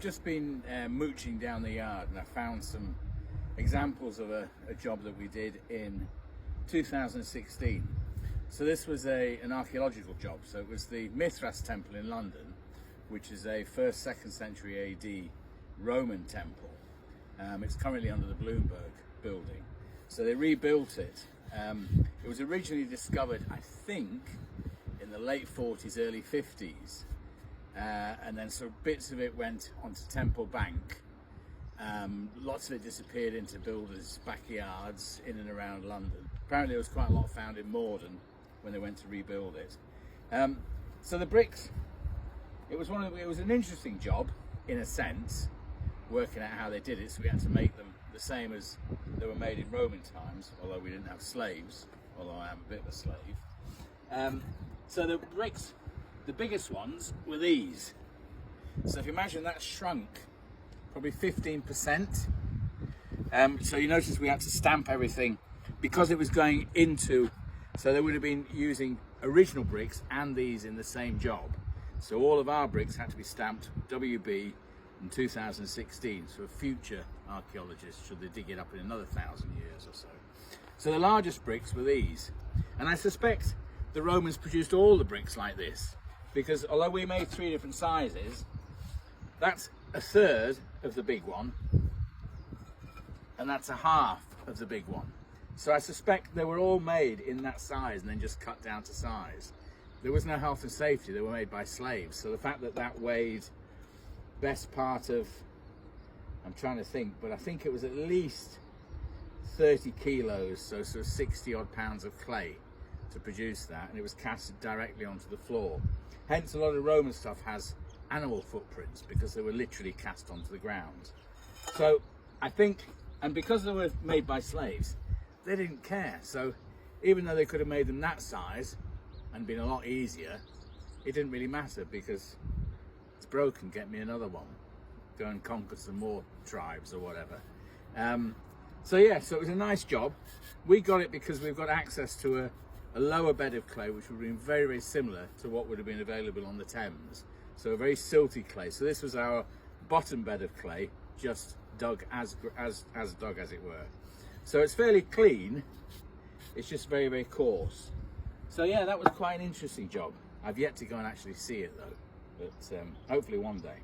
just been mooching down the yard, and I found some examples of a job that we did in 2016. So this was an archaeological job. So it was the Mithras Temple in London, which is a 1st, 2nd century AD Roman temple. It's currently under the Bloomberg building. So they rebuilt it. It was originally discovered, I think, in the late 40s, early 50s. And then so bits of it went onto Temple Bank. Lots of it disappeared into builders' backyards in and around London. Apparently there was quite a lot found in Morden when they went to rebuild it. So the bricks, it was an interesting job in a sense, working out how they did it. So we had to make them the same as they were made in Roman times, although we didn't have slaves, although I am a bit of a slave. So the bricks, the biggest ones were these. So if you imagine that shrunk probably 15%. So you notice we had to stamp everything because it was going into, so they would have been using original bricks and these in the same job. So all of our bricks had to be stamped WB in 2016, so future archaeologists, should they dig it up in another 1,000 years or so. So the largest bricks were these. And I suspect the Romans produced all the bricks like this, because although we made 3 different sizes, that's 1/3 of the big one, and that's 1/2 of the big one. So I suspect they were all made in that size and then just cut down to size. There was no health and safety, they were made by slaves. So the fact that that weighed best part of, I'm trying to think, but I think it was at least 30 kilos, so 60 odd pounds of clay to produce that, and it was cast directly onto the floor. Hence a lot of Roman stuff has animal footprints, because they were literally cast onto the ground. So I think, and because they were made by slaves, they didn't care. So even though they could have made them that size and been a lot easier, it didn't really matter, because it's broken, get me another one, go and conquer some more tribes or whatever. So yeah, so it was a nice job. We got it because we've got access to a lower bed of clay, which would have been very, very similar to what would have been available on the Thames. So a very silty clay. So this was our bottom bed of clay, just dug as dug as it were. So it's fairly clean, it's just very, very coarse. So yeah, that was quite an interesting job. I've yet to go and actually see it though, but hopefully one day.